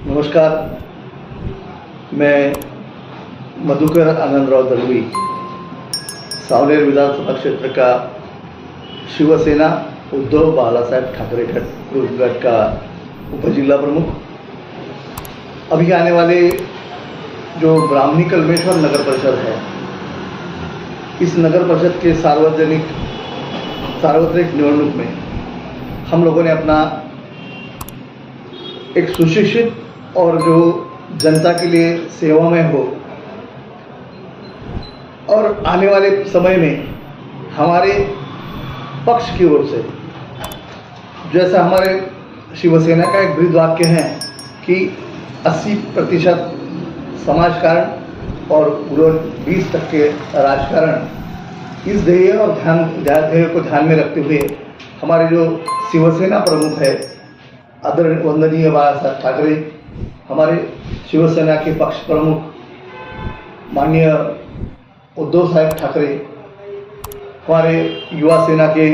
नमस्कार, मैं मधुकर आनंदराव दलवी, सावनेर विधानसभा क्षेत्र का शिवसेना उद्धव बालासाहेब ठाकरे गट का उपजिला प्रमुख। अभी आने वाले जो ब्राह्मणी कलमेश्वर नगर परिषद है, इस नगर परिषद के सार्वत्रिक निवडणूक में हम लोगों ने अपना एक सुशिक्षित और जो जनता के लिए सेवा में हो और आने वाले समय में हमारे पक्ष की ओर से, जैसा हमारे शिवसेना का एक ब्रीद वाक्य है कि 80% समाजकारण और 20% राजकारण, इस ध्येय और ध्येय को ध्यान में रखते हुए हमारे जो शिवसेना प्रमुख है आदरणीय वंदनीय बाला साहब ठाकरे, हमारे शिवसेना के पक्ष प्रमुख माननीय उद्धव साहब ठाकरे, हमारे युवा सेना के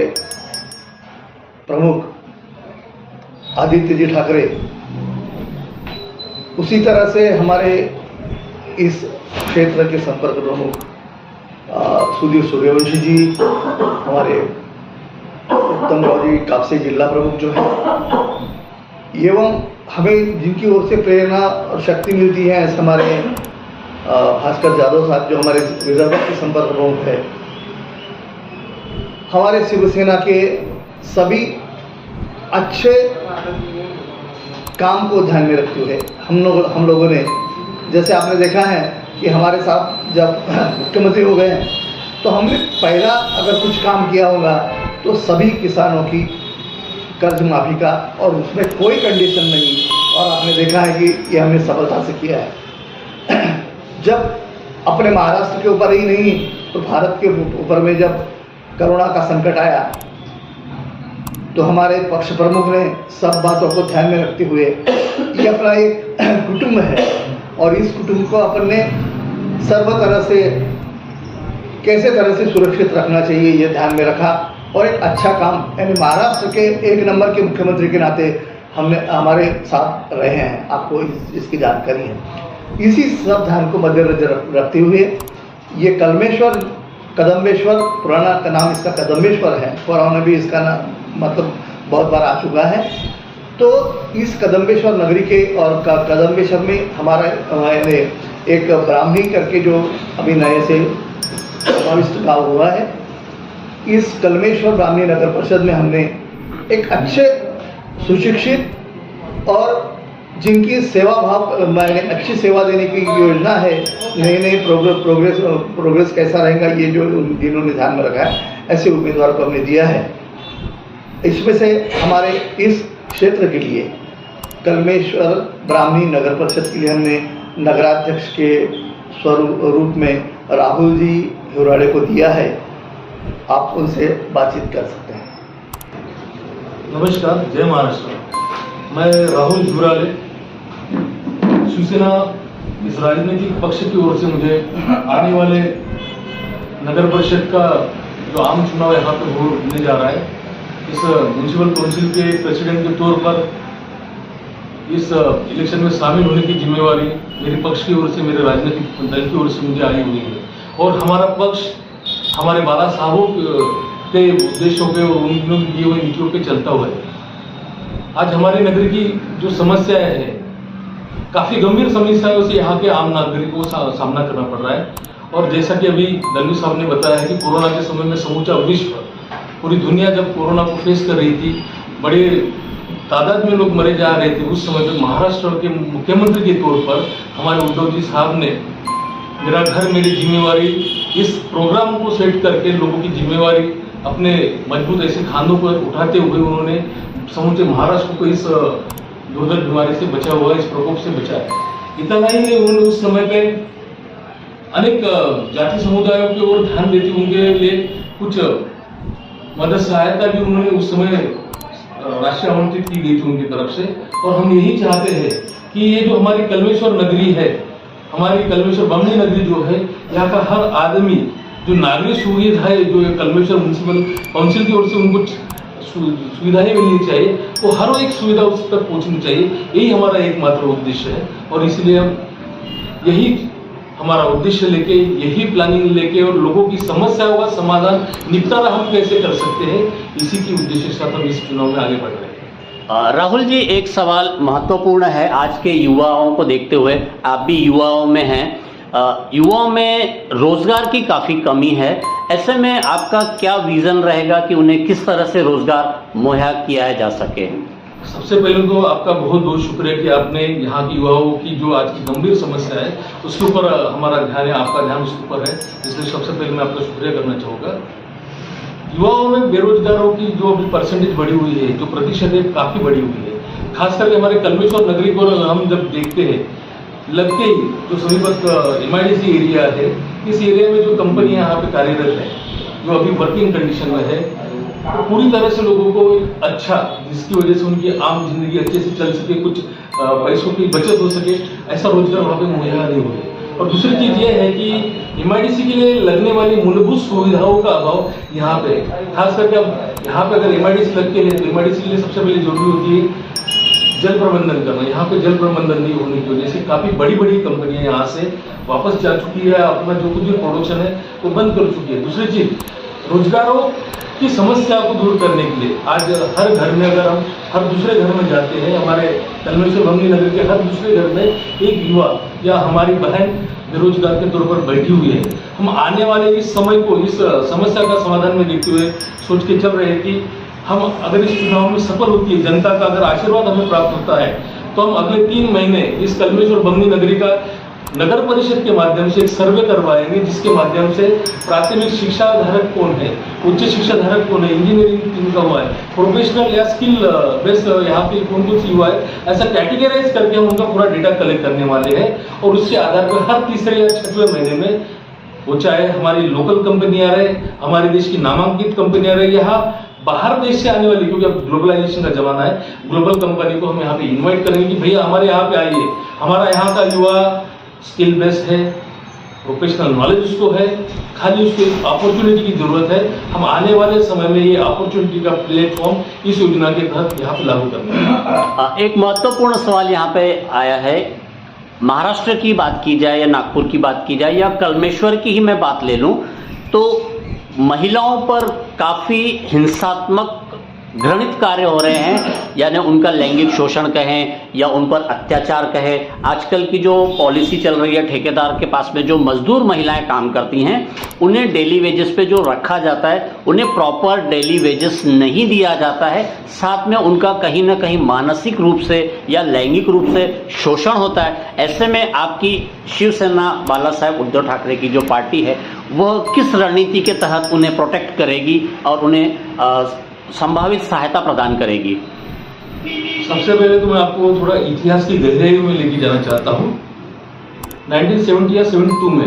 प्रमुख आदित्य जी ठाकरे, उसी तरह से हमारे इस क्षेत्र के संपर्क प्रमुख सुधीर सूर्यवंशी जी, हमारे उत्तम राव जी कापसे जिला प्रमुख जो है, एवं हमें जिनकी ओर से प्रेरणा और शक्ति मिलती है, ऐसे हमारे भास्कर यादव साहब जो हमारे विदर्भ के संपर्क प्रमुख है, हमारे शिवसेना के सभी अच्छे काम को ध्यान में रखते हुए हम लोगों ने, जैसे आपने देखा है कि हमारे साथ जब मुख्यमंत्री हो गए हैं तो हमने पहला अगर कुछ काम किया होगा तो सभी किसानों की कर्ज माफ़ी का, और उसमें कोई कंडीशन नहीं, और आपने देखा है कि ये हमने सफलता से किया है। जब अपने महाराष्ट्र के ऊपर ही नहीं तो भारत के ऊपर में जब कोरोना का संकट आया तो हमारे पक्ष प्रमुख ने सब बातों को ध्यान में रखते हुए, ये अपना एक कुटुंब है और इस कुटुंब को अपन ने सर्व तरह से कैसे तरह से सुरक्षित रखना चाहिए ये ध्यान में रखा, और एक अच्छा काम, यानी महाराष्ट्र के 1 नंबर के मुख्यमंत्री के नाते हमारे साथ रहे हैं, आपको इसकी जानकारी है। इसी सब ध्यान को मद्देनजर रखते हुए ये कदम्बेश्वर, पुराना का नाम इसका कदम्बेश्वर है, पुराना भी इसका नाम मतलब बहुत बार आ चुका है। तो इस कदम्बेश्वर नगरी के और कदम्बेश्वर में हमारा एक ब्राह्मणी करके जो अभी नए से समाविष्ट गाँव हुआ है, इस कलमेश्वर ब्राह्मणी नगर परिषद में हमने एक अच्छे सुशिक्षित और जिनकी सेवा भाव, अच्छी सेवा देने की योजना है, नए प्रोग्रेस कैसा रहेगा ये जो जिन्होंने ध्यान में रखा है, ऐसे उम्मीदवार को हमने दिया है। इसमें से हमारे इस क्षेत्र के लिए कलमेश्वर ब्राह्मणी नगर परिषद के लिए हमने नगराध्यक्ष के स्वरूप में राहुल जी हिराड़े को दिया है। आप उनसे बातचीत कर सकते हैं। नमस्कार, जय महाराष्ट्र। मैं राहुल हिराड़े, शिवसेना इस राजनीतिक पक्ष की ओर से मुझे आने वाले नगर परिषद का जो आम चुनाव यहाँ पर होने जा रहा है, इस म्यूनिसिपल काउंसिल के प्रेसिडेंट के तौर पर इस इलेक्शन में शामिल होने की जिम्मेवारी मेरे पक्ष की ओर से, मेरे राजनीतिक दल की ओर से मुझे आई हुई है। और हमारा पक्ष हमारे बाला साहबों के उद्देश्यों पे और उन्होंने दिए हुए नीतियों पे चलता हुआ है। आज हमारे नगर की जो समस्याएं हैं, काफ़ी गंभीर समस्याओं से यहाँ के आम नागरिकों को सामना करना पड़ रहा है। और जैसा कि अभी दलवी साहब ने बताया है कि कोरोना के समय में समूचा विश्व, पूरी दुनिया जब कोरोना को फेस कर रही थी, बड़े तादाद में लोग मरे जा रहे थे, उस समय पे महाराष्ट्र के मुख्यमंत्री के तौर पर हमारे उद्धव जी साहब ने मेरा घर मेरी जिम्मेवारी इस प्रोग्राम को सेट करके लोगों की जिम्मेवारी अपने मजबूत ऐसे खानों पर उठाते हुए उन्होंने समूचे महाराष्ट्र को इस दुर्धर बीमारी से बचा हुआ, इस प्रकोप से बचाया। इतना ही नहीं, उन्होंने उस समय पे अनेक जाति समुदायों की ओर ध्यान देते, उनके लिए कुछ मदद सहायता भी उन्होंने उस समय राष्ट्रीय आवंटित की गई थी उनकी तरफ से। और हम यही चाहते हैं कि ये जो हमारी कलमेश्वर नगरी है, हमारी कलमेश्वर ब्राह्मणी नगरी जो है, यहाँ का हर आदमी जो नागरिक सुविधा है, जो कलमेश्वर म्यूनिसिपल काउंसिल की ओर से उनको सुविधाएं मिलनी चाहिए, वो हर एक सुविधा उस तक पहुंचनी चाहिए। यही हमारा एकमात्र उद्देश्य है और इसलिए हम यही हमारा उद्देश्य लेके, यही प्लानिंग लेके और लोगों की समस्याओं का समाधान, निपटारा हम कैसे कर सकते हैं, इसी की उद्देश्य के साथ हम इस चुनाव में आगे बढ़ रहे हैं। राहुल जी, एक सवाल महत्वपूर्ण है आज के युवाओं को देखते हुए, आप भी युवाओं में हैं, युवाओं में रोजगार की काफ़ी कमी है। ऐसे में आपका क्या विजन रहेगा कि उन्हें किस तरह से रोजगार मुहैया किया जा सके? सबसे पहले तो आपका बहुत बहुत शुक्रिया कि आपने यहाँ की युवाओं की जो आज की गंभीर समस्या है उसके ऊपर हमारा ध्यान है, आपका ध्यान उसके ऊपर है, इसलिए सबसे पहले मैं आपका शुक्रिया करना चाहूँगा। युवाओं में बेरोजगारों की जो अभी परसेंटेज बढ़ी हुई है, जो प्रतिशत है, काफ़ी बढ़ी हुई है। खास करके हमारे कल्मेश्वर नगरी को हम जब देखते हैं, लगते ही जो समीपस्थ MIDC एरिया है, इस एरिया में जो कंपनियां यहाँ पे कार्यरत है, जो अभी वर्किंग कंडीशन में है, तो पूरी तरह से लोगों को अच्छा, जिसकी वजह से उनकी आम जिंदगी अच्छे से चल सके, कुछ पैसों की बचत हो सके, ऐसा रोजगार वहाँ पे मुहैया नहीं हुआ। और दूसरी चीज ये है कि MIDC के लिए लगने वाली मूलभूत सुविधाओं का अभाव यहाँ पे, खास करके अब यहाँ पे अगर MIDC लगते हैं तो MIDC के लिए सबसे पहले जरूरी होती है जल प्रबंधन करना। यहाँ पे जल प्रबंधन नहीं होने की वजह से काफी बड़ी बड़ी कंपनियां यहाँ से वापस जा चुकी है, अपना जो कुछ भी प्रोडक्शन है वो बंद कर चुकी है। दूसरी चीज, रोजगारों की समस्या को दूर करने के लिए आज हर घर में, अगर हम हर दूसरे घर में जाते हैं, हमारे कल्मेश्वर भंगी नगर के हर दूसरे घर में एक युवा या हमारी बहन बेरोजगार के तौर पर बैठी हुई है। हम आने वाले इस समय को, इस समस्या का समाधान में देखते हुए सोच के चल रहे हैं कि हम अगर इस चुनाव में सफल होती है, जनता का अगर आशीर्वाद हमें प्राप्त होता है, तो हम अगले 3 महीने इस कल्मेश्वर भंगी नगरी का नगर परिषद के माध्यम से एक सर्वे करवाएंगे, जिसके माध्यम से प्राथमिक शिक्षा धारक कौन है, उच्च शिक्षा धारक कौन है, इंजीनियरिंग किनका हुआ है, प्रोफेशनल या स्किल बेस्ड यहाँ पे कौन कौन सी युवा है, ऐसा कैटेगराइज करके हम उनका पूरा डेटा कलेक्ट करने वाले हैं। और उसके आधार पर हर तीसरे या छठवें महीने में, वो चाहे हमारी लोकल कंपनियां रहे, हमारे देश की नामांकित कंपनियां रहे, यहाँ बाहर देश से आने वाली, क्योंकि अब ग्लोबलाइजेशन का जमाना है, ग्लोबल कंपनी को हम यहाँ पे इनवाइट करेंगे कि भैया हमारे यहाँ पे आइए, हमारा यहाँ का युवा स्किल बेस्ड है, प्रोफेशनल नॉलेज उसको है, खाली उसको एक अपॉर्चुनिटी की जरूरत है। हम आने वाले समय में ये अपॉर्चुनिटी का प्लेटफॉर्म इस योजना के तहत यहाँ पे लागू करेंगे। एक महत्वपूर्ण सवाल यहाँ पे आया है, महाराष्ट्र की बात की जाए या नागपुर की बात की जाए या कल्मेश्वर की ही मैं बात ले लूँ, तो महिलाओं पर काफ़ी हिंसात्मक घृणित कार्य हो रहे हैं, यानी उनका लैंगिक शोषण कहें या उन पर अत्याचार कहें। आजकल की जो पॉलिसी चल रही है, ठेकेदार के पास में जो मजदूर महिलाएं काम करती हैं, उन्हें डेली वेजेस पे जो रखा जाता है, उन्हें प्रॉपर डेली वेजेस नहीं दिया जाता है, साथ में उनका कहीं ना कहीं मानसिक रूप से या लैंगिक रूप से शोषण होता है। ऐसे में आपकी शिवसेना बाला साहेब उद्धव ठाकरे की जो पार्टी है, वह किस रणनीति के तहत उन्हें प्रोटेक्ट करेगी और उन्हें संभावित सहायता प्रदान करेगी? सबसे पहले तो मैं आपको थोड़ा इतिहास की गहराई में लेके जाना चाहता हूँ। 1970 या 72 में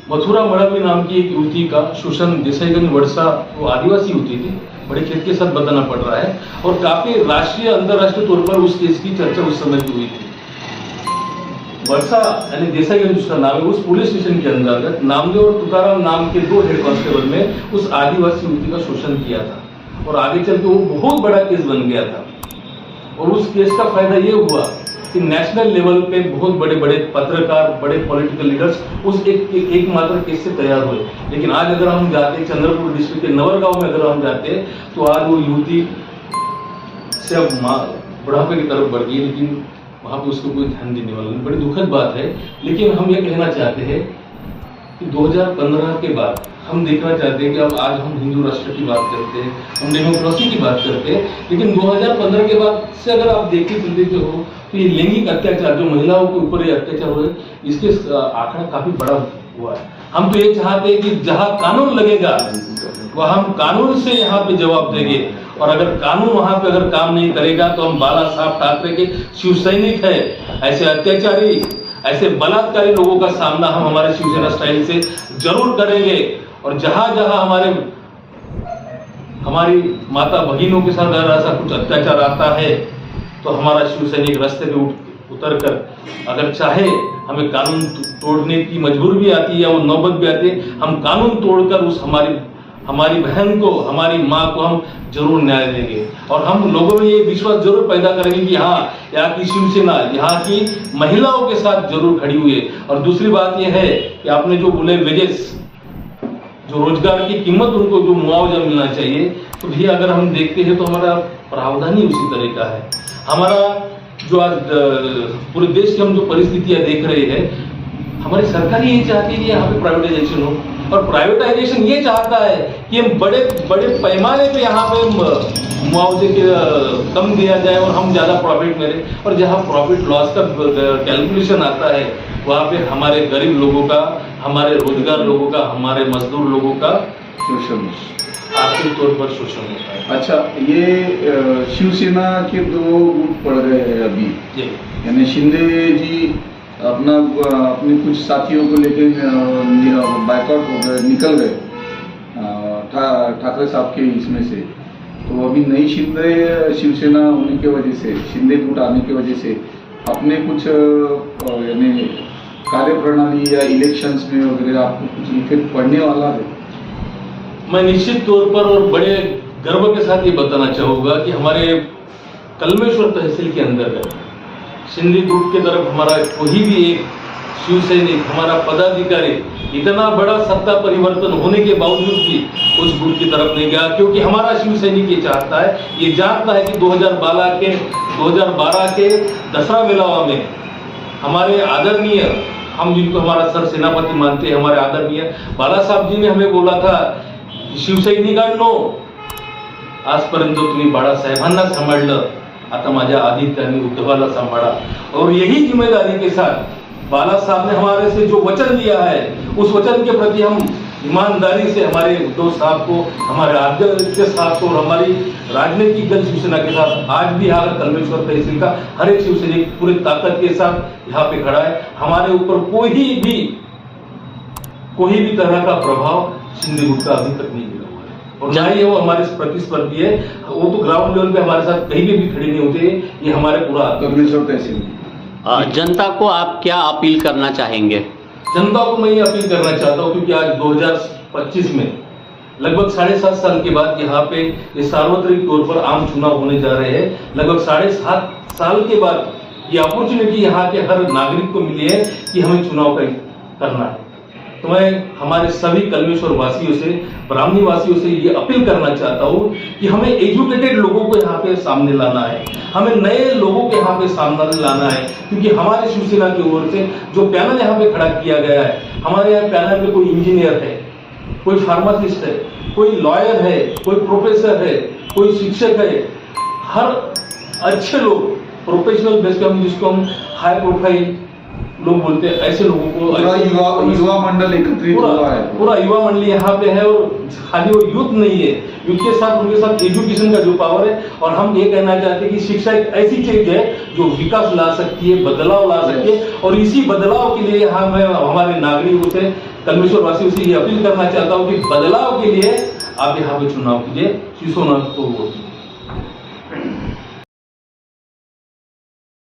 मथुरा मड़ावी नाम की एक युवती का शोषण देसाईगंज वर्षा, वो आदिवासी युवती थी, बड़े खेत के साथ बताना पड़ रहा है, और काफी राष्ट्रीय अंतर्राष्ट्रीय तौर पर उस केस की चर्चा उस समय की हुई थी। वर्षा यानी देसाईगंज उसका नाम है, उस पुलिस स्टेशन के अंतर्गत नामदेव और तुकाराम नाम के 2 हेड कांस्टेबल ने उस आदिवासी युवती का शोषण किया था, और आगे चल के वो बहुत बड़ा केस बन गया था। और उस केस का फायदा ये हुआ कि नेशनल लेवल पे बहुत बड़े बड़े पत्रकार, बड़े पॉलिटिकल लीडर्स उस एक मात्र केस से तैयार हुए। लेकिन आज अगर हम जाते चंद्रपुर डिस्ट्रिक्ट के नवरगांव में अगर हम जाते, तो आज वो युवती से अब बुढ़ापे की तरफ बढ़ गई, लेकिन वहाँ पे उसको कोई ध्यान देने वाला नहीं। बड़ी दुखद बात है। लेकिन हम ये कहना चाहते हैं कि 2015 के बाद हम देखना चाहते हैं कि अब आज हम हिंदू राष्ट्र की बात करते हैं, हम डेमोक्रेसी की बात करते हैं, लेकिन 2015 के बाद से अगर आप देखते चलते हो तो ये लैंगिक अत्याचार, जो महिलाओं के ऊपर ये अत्याचार हो रहे हैं, इसके आंकड़ा काफी बड़ा हुआ है। हम तो ये चाहते हैं कि जहाँ कानून लगेगा वह हम कानून से यहाँ पे जवाब देंगे, और अगर कानून वहां पे अगर काम नहीं करेगा तो हम बाला साहब ठाकरे के शिव सैनिक है। ऐसे अत्याचारी, ऐसे बलात्कारी लोगों का सामना हम हमारे शिवसेना स्टाइल से जरूर करेंगे। और जहां जहां हमारी माता भगिनों के साथ अगर ऐसा कुछ अत्याचार आता है, तो हमारा शिव सैनिक रास्ते पे उतर कर, अगर चाहे हमें कानून तोड़ने की मजबूरी भी आती है या वो नौबत भी आती है, हम कानून तोड़कर उस हमारी हमारी बहन को, हमारी माँ को हम जरूर न्याय देंगे और हम लोगों में ये विश्वास जरूर पैदा करेंगे कि हाँ, यहाँ की शिवसेना यहाँ की महिलाओं के साथ जरूर खड़ी हुई है। और दूसरी बात ये है कि आपने जो बोले वेजेस, जो रोजगार की कीमत, उनको जो मुआवजा मिलना चाहिए, तो भी अगर हम देखते हैं तो हमारा प्रावधान ही उसी तरह का है। हमारा जो आज पूरे देश की हम जो परिस्थितियां देख रहे हैं, हमारी सरकार यही चाहती है कि यहाँ पे प्राइवेटाइजेशन हो, और प्राइवेटाइजेशन ये चाहता है कि हम बड़े बड़े पैमाने पे यहाँ पे मुआवजे के कम दिया जाए और हम ज़्यादा प्रॉफिट मिले। और जहाँ प्रॉफिट लॉस का कैलकुलेशन आता है, वहाँ पे हमारे गरीब लोगों का, हमारे रोजगार लोगों का, हमारे मजदूर लोगों का शोषण, आर्थिक तौर पर शोषण होता है। अच्छा, ये शिवसेना के दो गुट पड़ गए हैं अभी, जी। यानी शिंदे जी अपने कुछ साथियों को लेके बाइकआउट हो गए, निकल गए ठाकरे साहब के इसमें से। तो अभी नई शिवसेना होने की वजह से, शिंदे गुट आने की वजह से अपने कुछ यानी कार्यप्रणाली या इलेक्शंस में वगैरह आपको कुछ इफेक्ट पड़ने वाला है? मैं निश्चित तौर पर और बड़े गर्व के साथ ये बताना चाहूँगा कि हमारे कलमेश्वर तहसील के अंदर शिंदे ग्रुप के तरफ हमारा कोई भी एक शिवसैनिक, हमारा पदाधिकारी इतना बड़ा सत्ता परिवर्तन होने के बावजूद भी उस गुट की तरफ नहीं गया, क्योंकि हमारा शिवसैनिक ये चाहता है, ये जानता है कि 2012 के दसरा मेलावा में हमारे आदरणीय, हम जिनको हमारा सर सेनापति मानते हैं, हमारे आदरणीय बाला साहब जी ने हमें बोला था की शिवसैनिकांनो, आजपर्यंत तुम्ही बाळासाहेबांना सांभाळलं, आता माझ्या आदित्याने उद्धवाला सांभाळा। और यही जिम्मेदारी के साथ बाला साहब ने हमारे से जो वचन लिया है, उस वचन के प्रति हम ईमानदारी से हमारे उद्धव साहब को, हमारे आदित्य साहब को और हमारी राजनीतिक दल शिवसेना के साथ आज भी यहाँ कलमेश्वर तहसील का हर एक शिवसैनिक पूरी ताकत के साथ यहाँ पे खड़ा है। हमारे ऊपर कोई भी तरह का प्रभाव शिंदे गुट का अभी तक नहीं गिरा हुआ है, और ना ही वो हमारे प्रतिस्पर्धी है। वो तो ग्राउंड लेवल पे हमारे साथ कहीं भी खड़े नहीं होते, ये हमारे पूरा कलमेश्वर तहसील। जनता को आप क्या अपील करना चाहेंगे? जनता को मैं ये अपील करना चाहता हूँ, क्योंकि आज 2025 में लगभग 7.5 साल के बाद यहाँ पे ये सार्वत्रिक तौर पर आम चुनाव होने जा रहे हैं। लगभग 7.5 साल के बाद ये अपॉर्चुनिटी यहाँ के हर नागरिक को मिली है कि हमें चुनाव करना है। तो मैं हमारे सभी कलमेश्वर वासियों से, ब्राह्मणी वासियों से ये अपील करना चाहता हूँ कि हमें एजुकेटेड लोगों को यहाँ पे सामने लाना है, हमें नए लोगों के यहाँ पे सामने लाना है, क्योंकि हमारे शिवसेना की ओर से जो पैनल यहाँ पे खड़ा किया गया है, हमारे यहाँ पैनल में कोई इंजीनियर है, कोई फार्मासिस्ट है, कोई लॉयर है, कोई प्रोफेसर है, कोई शिक्षक है, हर अच्छे लोग प्रोफेशनल बेस पे, हम जिसको हम हाई प्रोफाइल लोग बोलते हैं, ऐसे लोगों को युवा मंडल एकत्रित हुआ है। पूरा युवा मंडल यहाँ पे है, और खाली वो यूथ नहीं है, यूथ के साथ उनके साथ एजुकेशन का जो पावर है। और हम ये कहना चाहते हैं कि शिक्षा एक ऐसी चीज है जो विकास ला सकती है, बदलाव ला सकती है, और इसी बदलाव के लिए मैं हमारे नागरिकों से, कलमेश्वर वासियों से ये अपील करना चाहता हूँ कि बदलाव के लिए आप यहाँ पे चुनाव कीजिए, शिवसेना को वोट